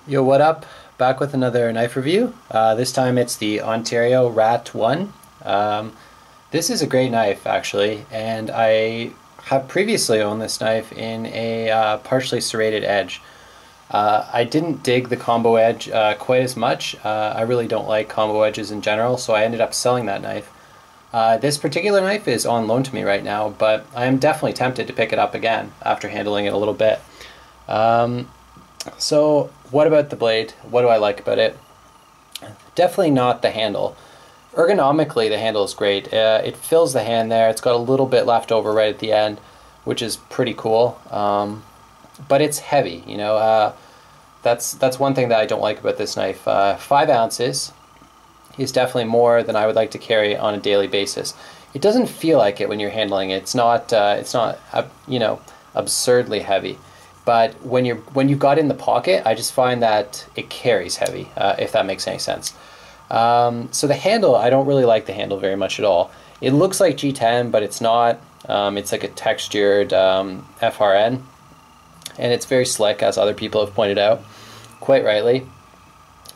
Yo, what up? Back with another knife review. This time it's the Ontario Rat 1. This is a great knife actually, and I have previously owned this knife in a partially serrated edge. I didn't dig the combo edge quite as much. I really don't like combo edges in general, so I ended up selling that knife. This particular knife is on loan to me right now, but I am definitely tempted to pick it up again after handling it a little bit. So what about the blade? What do I like about it? Definitely not the handle. Ergonomically, the handle is great. It fills the hand there. It's got a little bit left over right at the end, which is pretty cool. But it's heavy, you know. That's one thing that I don't like about this knife. 5 ounces is definitely more than I would like to carry on a daily basis. It doesn't feel like it when you're handling it. It's not you know, absurdly heavy. But when you've got it in the pocket, I just find that it carries heavy, if that makes any sense. So the handle, I don't really like the handle very much at all. It looks like G10, but it's not. It's like a textured FRN, and it's very slick, as other people have pointed out, quite rightly.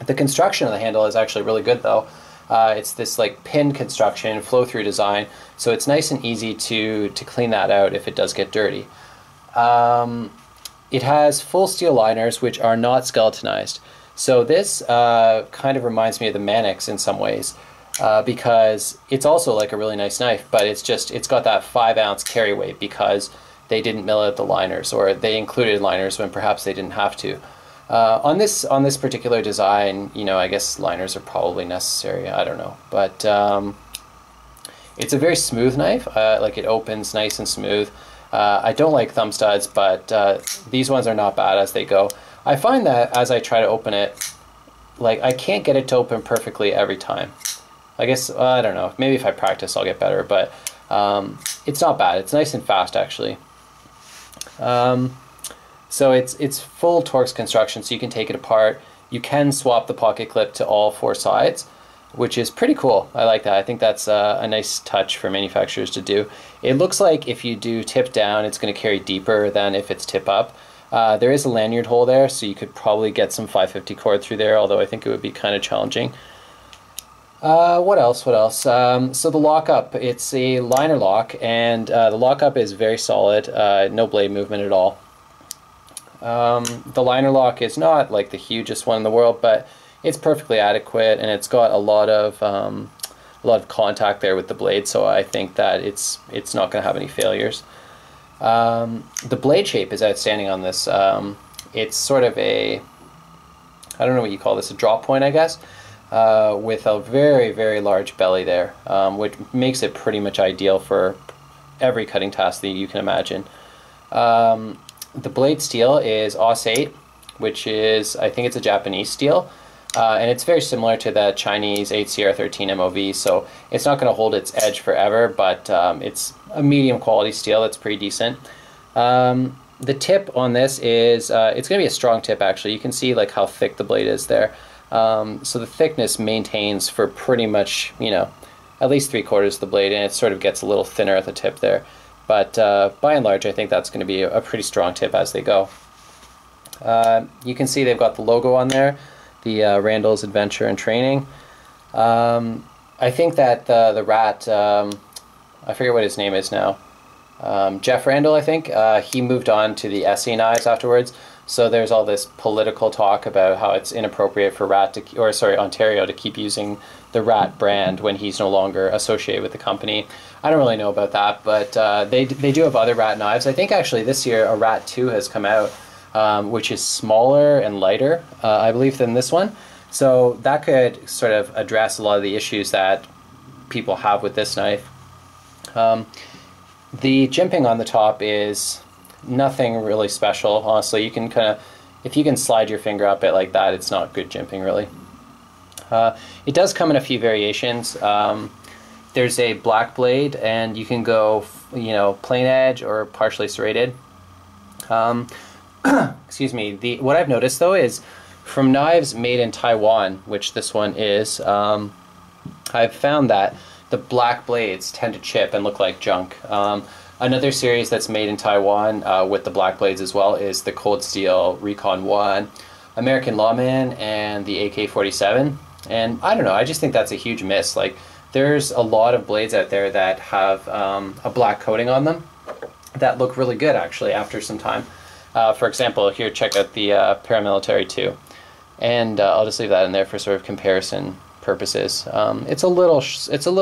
The construction of the handle is actually really good, though. It's this like pin construction, flow-through design, so it's nice and easy to clean that out if it does get dirty. It has full steel liners, which are not skeletonized. So this kind of reminds me of the Manix in some ways, because it's also like a really nice knife, but it's got that 5 ounce carry weight because they didn't mill out the liners, or they included liners when perhaps they didn't have to. On this particular design, you know, I guess liners are probably necessary. I don't know, but it's a very smooth knife. Like, it opens nice and smooth. I don't like thumb studs, but these ones are not bad as they go. I find that as I try to open it, like, I can't get it to open perfectly every time. I guess, I don't know, maybe if I practice I'll get better, but it's not bad. It's nice and fast, actually. So it's full Torx construction, so you can take it apart. You can swap the pocket clip to all 4 sides, which is pretty cool. I like that. I think that's a nice touch for manufacturers to do. It looks like if you do tip down, it's going to carry deeper than if it's tip up. There is a lanyard hole there, so you could probably get some 550 cord through there, although I think it would be kind of challenging. What else? So the lockup, it's a liner lock, and the lockup is very solid, no blade movement at all. The liner lock is not like the hugest one in the world, but it's perfectly adequate, and it's got a lot of contact there with the blade, so I think that it's not going to have any failures. The blade shape is outstanding on this. It's sort of a, I don't know what you call this, a drop point, I guess, with a very, very large belly there, which makes it pretty much ideal for every cutting task that you can imagine. The blade steel is AUS 8, which is, I think it's a Japanese steel. And it's very similar to the Chinese 8CR13 MOV, so it's not going to hold its edge forever, but it's a medium quality steel that's pretty decent. The tip on this is, it's going to be a strong tip actually. You can see like how thick the blade is there. So the thickness maintains for pretty much, you know, at least 3/4 of the blade, and it sort of gets a little thinner at the tip there. But by and large, I think that's going to be a pretty strong tip as they go. You can see they've got the logo on there. The Randall's Adventure and Training. I think that the Rat, I forget what his name is now, Jeff Randall, I think, he moved on to the SE knives afterwards, so there's all this political talk about how it's inappropriate for Ontario to keep using the Rat brand when he's no longer associated with the company. I don't really know about that, but they do have other Rat knives. I think actually this year a Rat 2 has come out, which is smaller and lighter, I believe, than this one. So that could sort of address a lot of the issues that people have with this knife. The jimping on the top is nothing really special, honestly. You can kind of, if you can slide your finger up it like that, it's not good jimping, really. It does come in a few variations. There's a black blade, and you can go, you know, plain edge or partially serrated. Excuse me. What I've noticed though is from knives made in Taiwan, which this one is, I've found that the black blades tend to chip and look like junk. Another series that's made in Taiwan with the black blades as well is the Cold Steel Recon 1. American Lawman and the AK-47. And I don't know, I just think that's a huge miss. Like, there's a lot of blades out there that have a black coating on them that look really good actually after some time. For example, here, check out the Paramilitary 2. And I'll just leave that in there for sort of comparison purposes. It's a little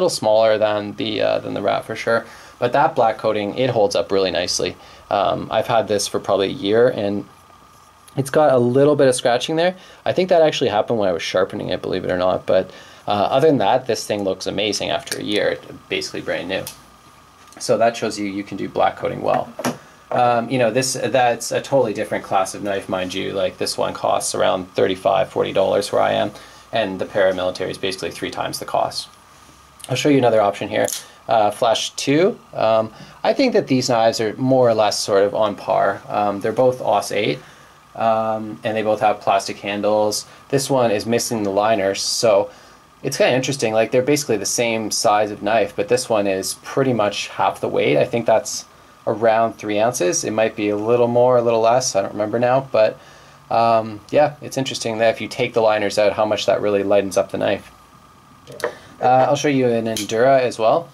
smaller than the Rat for sure, but that black coating, it holds up really nicely. I've had this for probably a year, and it's got a little bit of scratching there. I think that actually happened when I was sharpening it, believe it or not. But other than that, this thing looks amazing after a year. It's basically brand new. So that shows you can do black coating well. You know, that's a totally different class of knife, mind you. Like, this one costs around $35, $40 where I am, and the Paramilitary is basically 3 times the cost. I'll show you another option here. Flash 2. I think that these knives are more or less sort of on par. They're both AUS 8, and they both have plastic handles. This one is missing the liners, so it's kind of interesting. Like, they're basically the same size of knife, but this one is pretty much half the weight. I think that's around 3 ounces. It might be a little more, a little less. I don't remember now, but yeah, it's interesting that if you take the liners out, how much that really lightens up the knife. I'll show you an Endura as well.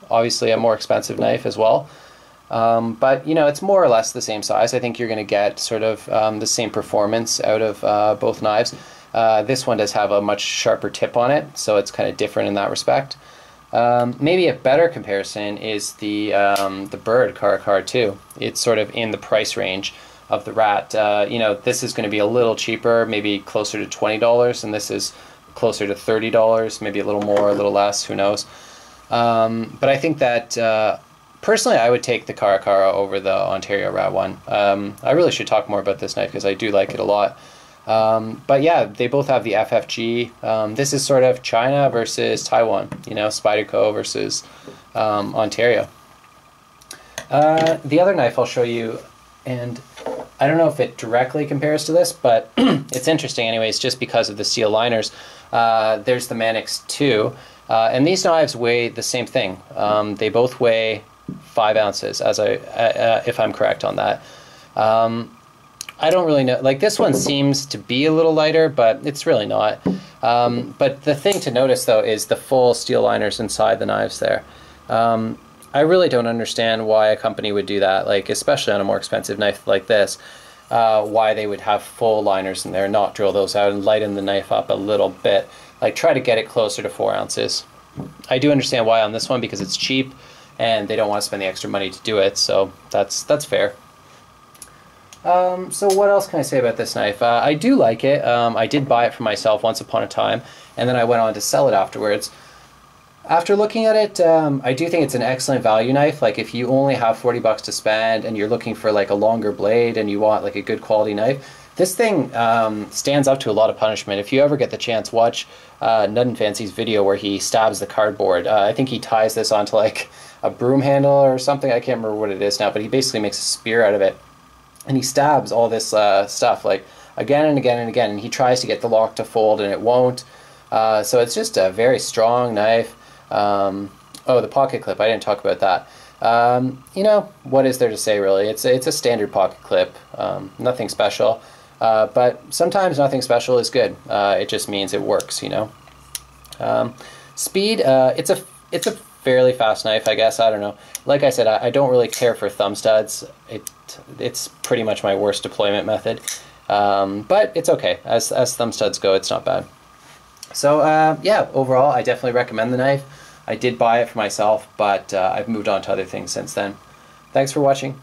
Obviously a more expensive knife as well. But you know, it's more or less the same size. I think you're going to get sort of the same performance out of both knives. This one does have a much sharper tip on it, so it's kind of different in that respect. Maybe a better comparison is the Bird Caracar 2. It's sort of in the price range of the Rat. You know, this is going to be a little cheaper, maybe closer to $20, and this is closer to $30, maybe a little more, a little less, who knows. But I think that personally I would take the Caracara over the Ontario Rat one. I really should talk more about this knife because I do like it a lot. But yeah, they both have the FFG. This is sort of China versus Taiwan, you know, Spyderco versus Ontario. The other knife I'll show you, and I don't know if it directly compares to this, but it's interesting anyways, just because of the steel liners. There's the Manix 2, and these knives weigh the same thing. They both weigh 5 ounces, as if I'm correct on that. I don't really know, like, this one seems to be a little lighter, but it's really not. But the thing to notice though is the full steel liners inside the knives there. I really don't understand why a company would do that, like, especially on a more expensive knife like this, why they would have full liners in there, not drill those out and lighten the knife up a little bit. Like, try to get it closer to 4 ounces. I do understand why on this one, because it's cheap and they don't want to spend the extra money to do it, so that's fair. So what else can I say about this knife? I do like it. I did buy it for myself once upon a time, and then I went on to sell it afterwards. After looking at it, I do think it's an excellent value knife. Like, if you only have 40 bucks to spend and you're looking for like a longer blade and you want like a good quality knife, this thing stands up to a lot of punishment. If you ever get the chance, watch Nut Fancy's video where he stabs the cardboard. I think he ties this onto like a broom handle or something. I can't remember what it is now, but he basically makes a spear out of it. And he stabs all this stuff like again and again and again, and he tries to get the lock to fold and it won't. So it's just a very strong knife. Oh, the pocket clip, I didn't talk about that. You know, what is there to say really? It's a standard pocket clip, nothing special. But sometimes nothing special is good. It just means it works, you know. Speed, it's a fairly fast knife, I guess. I don't know. Like I said, I don't really care for thumb studs. It's pretty much my worst deployment method. But it's okay. As thumb studs go, it's not bad. So yeah, overall, I definitely recommend the knife. I did buy it for myself, but I've moved on to other things since then. Thanks for watching.